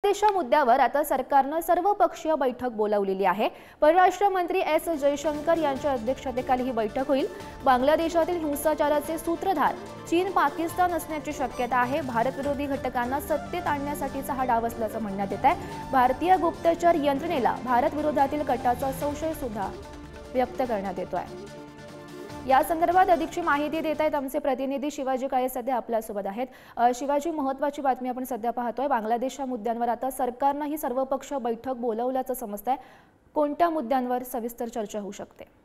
बांगलादेशच्या मुद्द्यावर आता सरकारनं सर्वपक्षीय बैठक बोलावलेली आहे। परराष्ट्र मंत्री एस जयशंकर यांच्या अध्यक्षतेखाली ही बैठक होईल। बांगलादेशातील हिंसाचाराचे सूत्रधार चीन पाकिस्तान असण्याची शक्यता आहे। भारत विरोधी घटकांना सत्तेत आणण्यासाठीचा हा डाव असल्याचं म्हणण्यात येत आहे। भारतीय गुप्तचर यंत्रणेला भारत विरोधातील कटाचा संशय सुद्धा व्यक्त करण्यात येतोय। या संदर्भात अधिकची माहिती देत आहेत आमचे प्रतिनिधी शिवाजी काळे सध्या आपल्या सोबत आहेत। शिवाजी, महत्त्वाची बातमी आपण सध्या पाहतोय, बांगलादेशच्या मुद्द्यांवर आता सरकारनं ही सर्वपक्षीय बैठक बोलावल्याचं समजतंय। कोणत्या मुद्द्यांवर सविस्तर चर्चा होऊ शकते?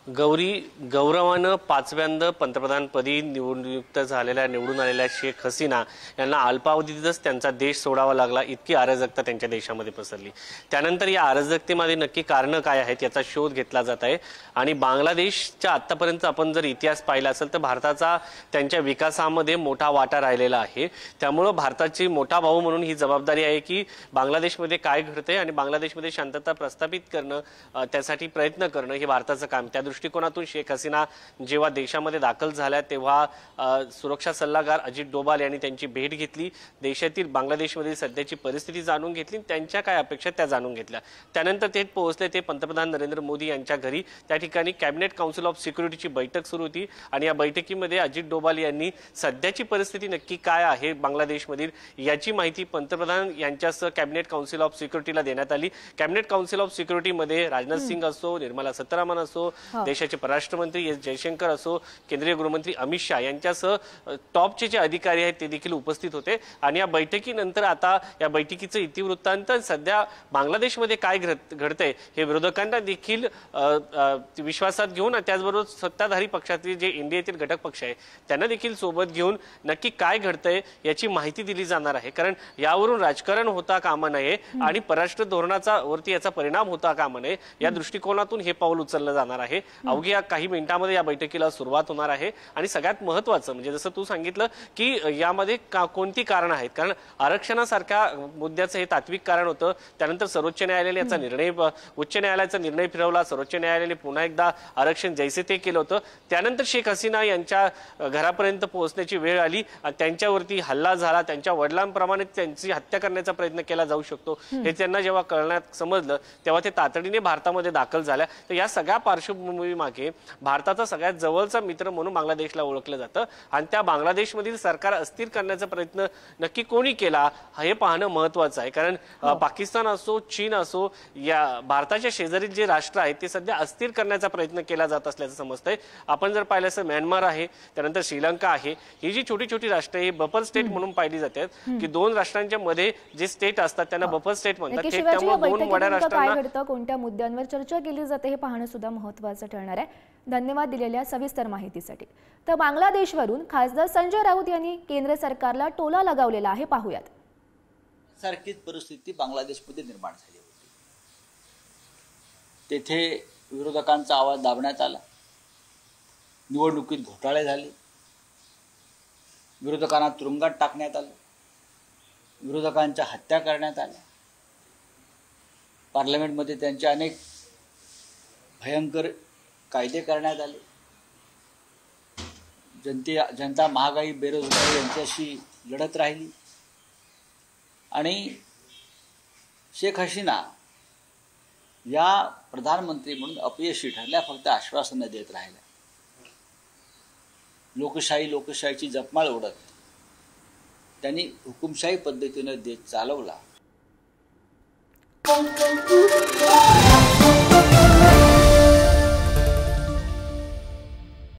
गौरवानं पाचव्यांदा पंतप्रधानपदी निवडून आलेल्या शेख हसीना यांना अल्पावधीतच त्यांचा देश सोडावा लागला, इतकी अराजकता त्यांच्या देशामध्ये पसरली। त्यानंतर या अराजकतेमध्ये नक्की कारणं काय आहेत याचा शोध घेतला जात आहे। आणि बांगलादेशच्या आतापर्यंत आपण जर इतिहास पाहिला असेल तर भारताचा त्यांच्या विकासामध्ये मोठा वाटा राहिलेला आहे। त्यामुळे भारताची मोठा भाऊ म्हणून ही जबाबदारी आहे की बांगलादेशमध्ये काय घडतंय आणि बांगलादेशमध्ये शांतता प्रस्थापित करणं, त्यासाठी प्रयत्न करणं हे भारताचं काम। त्या दृष्टिकोनातून शेख हसीना जेव्हा देशामध्ये दाखल झाल्या तेव्हा सुरक्षा सल्लागार अजित डोभाल यांनी त्यांची भेट घेतली, देशातील बांगलादेशमधील सध्याची परिस्थिती जाणून घेतली, त्यांच्या काय अपेक्षा त्या जाणून घेतल्या। त्यानंतर ते पोहोचले ते पंतप्रधान नरेंद्र मोदी यांच्या घरी। त्या ठिकाणी कॅबिनेट काउन्सिल ऑफ सिक्युरिटीची बैठक सुरू होती आणि या बैठकीमध्ये अजित डोभाल यांनी सध्याची परिस्थिती नक्की काय आहे बांगलादेशमधील याची माहिती पंतप्रधान यांच्यासह कॅबिनेट काउन्सिल ऑफ सिक्युरिटीला देण्यात आली। कॅबिनेट काउन्सिल ऑफ सिक्युरिटीमध्ये राजनाथ सिंग असो, निर्मला सीतारामन असो, देशाचे परराष्ट्र मंत्री एस जयशंकर असो, केंद्रीय गृहमंत्री अमित शाह यांच्यासह टॉपचे जे अधिकारी आहेत ते देखील उपस्थित होते। आणि या बैठकीनंतर आता या बैठकीचं इतिवृत्तांत सध्या बांगलादेशमध्ये काय घडतंय हे विरोधकांना देखील विश्वासात घेऊन, त्याचबरोबर सत्ताधारी पक्षातील जे इंडियातील घटक पक्ष आहे त्यांना देखील सोबत घेऊन नक्की काय घडतंय याची माहिती दिली जाणार आहे। कारण यावरून राजकारण होता कामा नये आणि परराष्ट्र धोरणाचा वरती याचा परिणाम होता कामा नये, या दृष्टिकोनातून हे पाऊल उचललं जाणार आहे। अवघ्या काही मिनिटांमध्ये या बैठकीला सुरुवात होणार आहे। आणि सगळ्यात महत्त्वाचं म्हणजे जसं तू सांगितलं की यामध्ये कोणती कारण आहेत, कारण आरक्षणासारख्या मुद्द्याचं हे तात्विक कारण होतं। त्यानंतर सर्वोच्च न्यायालयाने याचा निर्णय, उच्च न्यायालयाचा निर्णय फिरवला, सर्वोच्च न्यायालयाने पुन्हा एकदा आरक्षण जैसे ते केलं होतं। त्यानंतर शेख हसीना यांच्या घरापर्यंत पोहोचण्याची वेळ आली, त्यांच्यावरती हल्ला झाला, त्यांच्या वडिलांप्रमाणे त्यांची हत्या करण्याचा प्रयत्न केला जाऊ शकतो हे त्यांना जेव्हा कळण्यात समजलं तेव्हा ते तातडीने भारतामध्ये दाखल झाल्या। तर या सगळ्या पार्श्वभूमी मागे भारताचा सगळ्यात जवळचा मित्र म्हणून बांगलादेशला ओळखलं जातं आणि त्या बांगलादेशमधील सरकार अस्थिर करण्याचा प्रयत्न नक्की कोणी केला हे पाहणं महत्त्वाचं आहे। कारण पाकिस्तान असो, चीन असो, या भारताच्या शेजारील जे राष्ट्र आहेत ते सध्या अस्थिर करण्याचा प्रयत्न केला जात असल्याचं समजतंय। आपण जर पाहिलं तर म्यानमार आहे, त्यानंतर श्रीलंका आहे, ही जी छोटी छोटी राष्ट्र ही बफर स्टेट म्हणून पाहिली जातात की दोन राष्ट्रांच्या मध्ये जे स्टेट असतात त्यांना बफर स्टेट म्हणतात। त्यामुळे दोन मोठ्या राष्ट्रांना कोणत्या मुद्द्यांवर चर्चा केली जाते हे पाहणं सुद्धा महत्त्वाचं ठरणार आहे। धन्यवाद दिलेल्या सविस्तर माहितीसाठी। तर बांगलादेशवरून खासदार संजय राऊत यांनी केंद्र सरकारला टोला लगावलेला आहे, पाहूयात। सारखीच परिस्थिती बांगलादेशमध्ये निर्माण झाली होती। तेथे विरोधकांचा आवाज दाबण्यात आला, निवडणुकीत घोटाळे झाले, विरोधकांना तुरुंगात टाकण्यात आलं, विरोधकांच्या हत्या करण्यात आल्या, पार्लमेंटमध्ये त्यांचे अनेक भयंकर कायदे करण्यात आले, जनता महागाई बेरोजगारी यांच्याशी लढत राहिली आणि शेख हसीना या प्रधानमंत्री म्हणून अपयशी ठरल्या, फक्त आश्वासनं देत राहिल्या। लोकशाहीची जपमाळ उडत त्यांनी हुकुमशाही पद्धतीने देश चालवला।